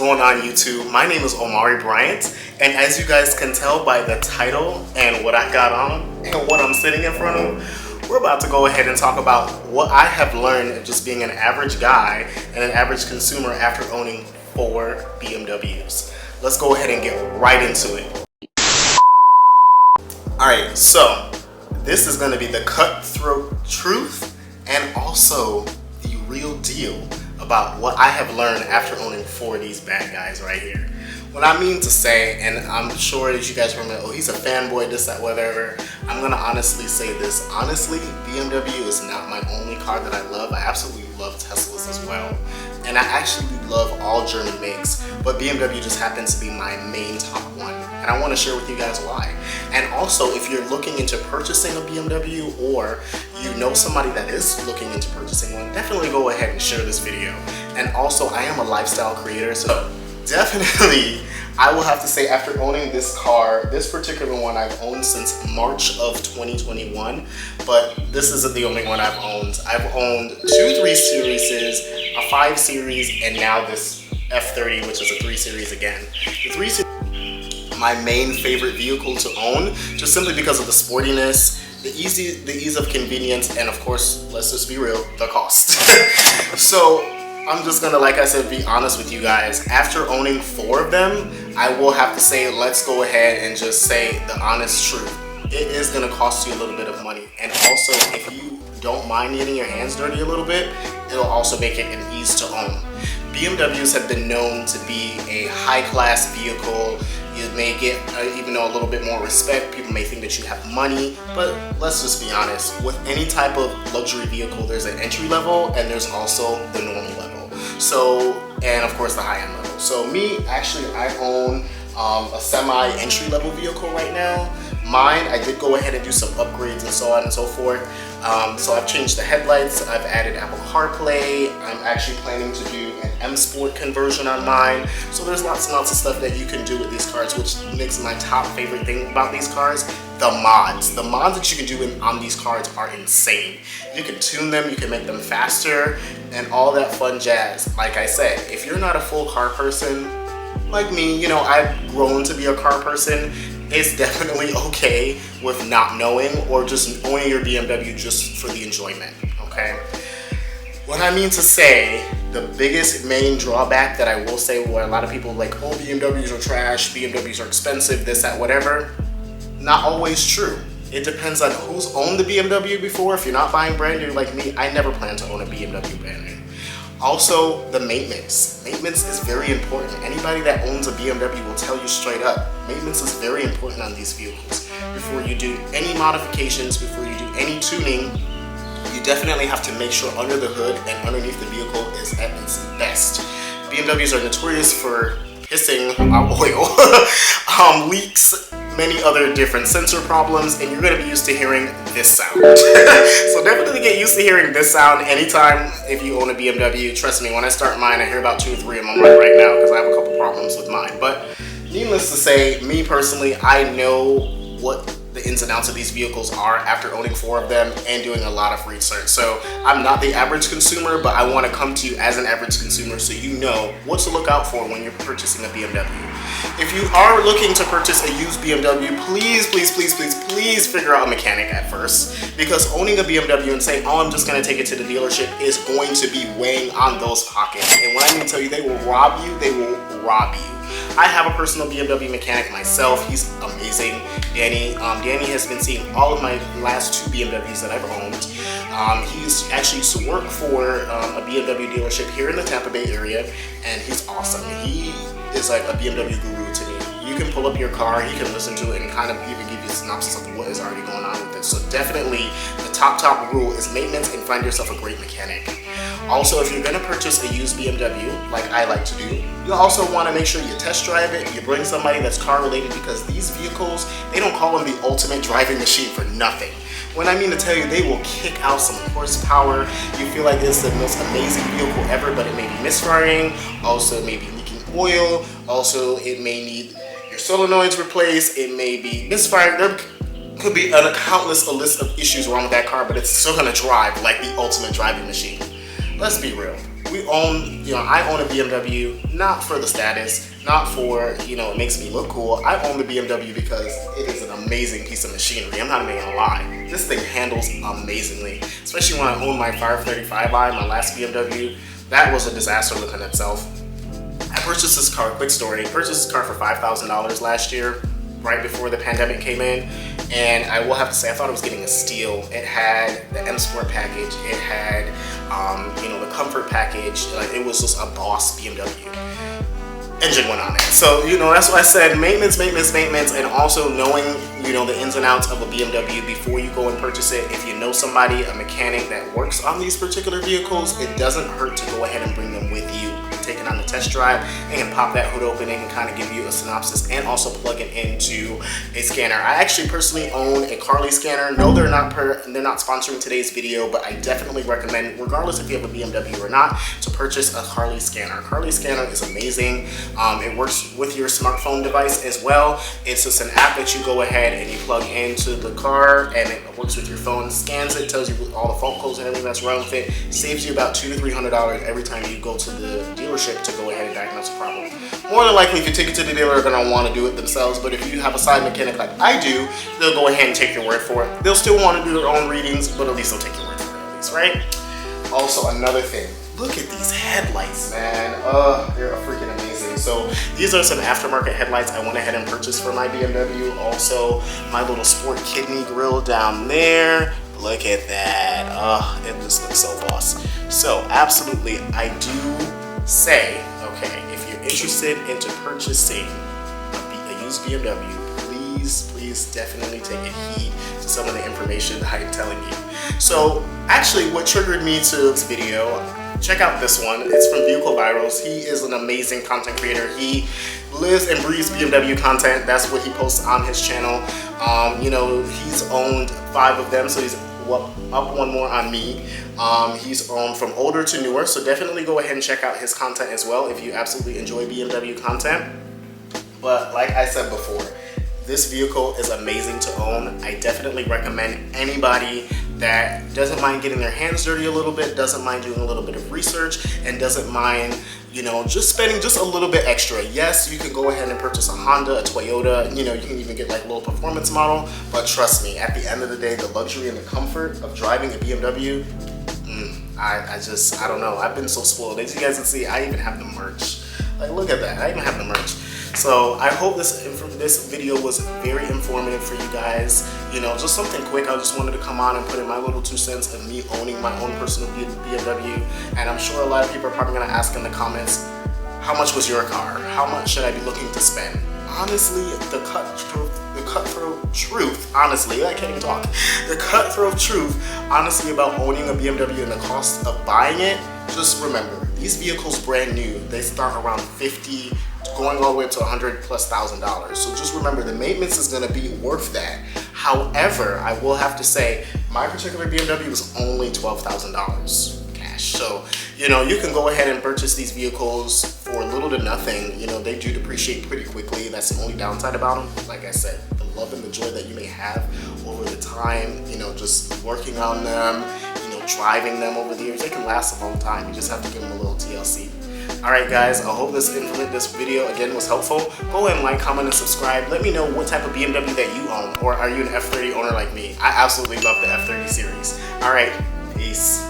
going on YouTube? My name is Omari Bryant, and as you guys can tell by the title and what I got on and what I'm sitting in front of, we're about to go ahead and talk about what I have learned of just being an average guy and an average consumer after owning 4 BMWs. Let's go ahead and get right into it. Alright, so this is going to be the cutthroat truth and also the real deal about what I have learned after owning 4 of these bad guys right here. What I mean to say, and I'm sure that you guys remember, oh, he's a fanboy, this, that, whatever. I'm gonna honestly say this. Honestly, BMW is not my only car that I love. I absolutely love Teslas as well. And I actually love all German makes, but BMW just happens to be my main top one. And I want to share with you guys why. And also, if you're looking into purchasing a BMW or you know somebody that is looking into purchasing one, definitely go ahead and share this video. And also, I am a lifestyle creator, so definitely I will have to say, after owning this car, this particular one I've owned since March of 2021, but this isn't the only one I've owned. I've owned 2 3 Series, a 5 Series, and now this F30, which is a 3 Series again. The 3 Series is my main favorite vehicle to own, just simply because of the sportiness, the ease of convenience, and of course, let's just be real, the cost. So I'm just gonna, like I said, be honest with you guys. After owning 4 of them, I will have to say, let's go ahead and just say the honest truth. It is gonna cost you a little bit of money. And also, if you don't mind getting your hands dirty a little bit, it'll also make it an ease to own. BMWs have been known to be a high-class vehicle. You may get even though a little bit more respect. People may think that you have money, but let's just be honest. With any type of luxury vehicle, there's an entry level and there's also the normal level. So, and of course the high-end level. So me, actually, I own a semi-entry level vehicle right now. Mine, I did go ahead and do some upgrades and so on and so forth. So I've changed the headlights, I've added Apple CarPlay, I'm actually planning to do an M Sport conversion on mine. So there's lots and lots of stuff that you can do with these cars, which makes my top favorite thing about these cars, the mods. The mods that you can do on these cars are insane. You can tune them, you can make them faster, and all that fun jazz. Like I said, if you're not a full car person, like me, you know, I've grown to be a car person. It's definitely okay with not knowing or just owning your BMW just for the enjoyment, okay? What I mean to say, the biggest main drawback that I will say, where a lot of people are like, oh, BMWs are trash, BMWs are expensive, this, that, whatever, not always true. It depends on who's owned the BMW before. If you're not buying brand new like me, I never plan to own a BMW brand new. Also, the maintenance. Maintenance is very important. Anybody that owns a BMW will tell you straight up, maintenance is very important on these vehicles. Before you do any modifications, before you do any tuning, you definitely have to make sure under the hood and underneath the vehicle is at its best. BMWs are notorious for pissing out oil, leaks, many other different sensor problems, and you're going to be used to hearing this sound. So definitely get used to hearing this sound anytime if you own a BMW. Trust me, when I start mine, I hear about 2 or 3 of them right now because I have a couple problems with mine. But needless to say, me personally, I know what the ins and outs of these vehicles are after owning 4 of them and doing a lot of research. So I'm not the average consumer, but I want to come to you as an average consumer so you know what to look out for when you're purchasing a BMW. If you are looking to purchase a used BMW, please, please, please, please, please figure out a mechanic at first, because owning a BMW and saying, oh, I'm just going to take it to the dealership is going to be weighing on those pockets. And when I mean to tell you, they will rob you, they will rob you. I have a personal BMW mechanic myself. He's amazing, Danny. Danny has been seeing all of my last 2 BMWs that I've owned. He's actually used to work for a BMW dealership here in the Tampa Bay area, and he's awesome. He is like a BMW guru to me. You can pull up your car, he can listen to it, and kind of even give you a synopsis of what is already going on with it. So definitely, the top rule is maintenance and find yourself a great mechanic. Also, if you're going to purchase a used BMW, like I like to do, you also want to make sure you test drive it, you bring somebody that's car related, because these vehicles, they don't call them the ultimate driving machine for nothing. When I mean to tell you, they will kick out some horsepower. You feel like it's the most amazing vehicle ever, but it may be misfiring. Also, it may be leaking oil. Also, it may need your solenoids replaced. It may be misfiring. There could be a countless list of issues wrong with that car, but it's still going to drive like the ultimate driving machine. Let's be real. I own a BMW, not for the status, not for, it makes me look cool. I own the BMW because it is an amazing piece of machinery. I'm not even gonna lie. This thing handles amazingly, especially when I owned my 535i, my last BMW. That was a disaster within itself. I purchased this car, quick story, purchased this car for $5,000 last year, right before the pandemic came in. And I will have to say, I thought I was getting a steal. It had the M Sport package, it had, the comfort package. Like, it was just a boss BMW. Engine went on it. So, that's why I said maintenance, and also knowing, the ins and outs of a BMW before you go and purchase it. If you know somebody, a mechanic that works on these particular vehicles, it doesn't hurt to go ahead and bring them with you. Take it on the test drive and can pop that hood open and can kind of give you a synopsis and also plug it into a scanner. I actually personally own a Carly scanner. No, they're not sponsoring today's video, but I definitely recommend, regardless if you have a BMW or not, to purchase a Carly scanner. Carly scanner is amazing. It works with your smartphone device as well. It's just an app that you go ahead and you plug into the car, and it works with your phone, scans it, tells you all the fault codes and everything that's wrong with it. Saves you about $200 to $300 every time you go to the dealership to go ahead and diagnose a problem. More than likely, if you take it to the dealer, they're going to want to do it themselves, but if you have a side mechanic like I do, they'll go ahead and take your word for it. They'll still want to do their own readings, but at least they'll take your word for it, at least, right? Also, another thing, look at these headlights, man. They're freaking amazing. So these are some aftermarket headlights I went ahead and purchased for my BMW. Also, my little sport kidney grill down there. Look at that. It just looks so boss. So absolutely, I do say, okay, if you're interested into purchasing a used BMW, please definitely take a heed to some of the information I'm telling you. So actually, what triggered me to this video, check out this one. It's from Vehicle Virals. He is an amazing content creator. He lives and breathes BMW content. That's what he posts on his channel. He's owned 5 of them, so he's up one more on me. He's from older to newer, so definitely go ahead and check out his content as well if you absolutely enjoy BMW content. But like I said before, this vehicle is amazing to own. I definitely recommend anybody that doesn't mind getting their hands dirty a little bit, doesn't mind doing a little bit of research, and doesn't mind, just spending just a little bit extra. Yes, you can go ahead and purchase a Honda, a Toyota, you can even get like a little performance model, but trust me, at the end of the day, the luxury and the comfort of driving a BMW, I don't know. I've been so spoiled. As you guys can see, I even have the merch. Like, look at that. I even have the merch. So I hope this video was very informative for you guys. Just something quick. I just wanted to come on and put in my little 2 cents of me owning my own personal BMW. And I'm sure a lot of people are probably going to ask in the comments, how much was your car? How much should I be looking to spend? Honestly, the cutthroat truth, honestly, I can't even talk. The cutthroat truth, honestly, about owning a BMW and the cost of buying it, just remember, these vehicles brand new, they start around $50,000 going all the way up to $100,000+. So just remember, the maintenance is going to be worth that. However, I will have to say, my particular BMW was only $12,000 cash. So, you can go ahead and purchase these vehicles for little to nothing. They do depreciate pretty quickly. That's the only downside about them. Like I said, the love and the joy that you may have over the time, just working on them, driving them over the years, they can last a long time. You just have to give them a little TLC. Alright guys, I hope this video again was helpful. Go ahead and like, comment, and subscribe. Let me know what type of BMW that you own, or are you an F30 owner like me? I absolutely love the F30 series. Alright, peace.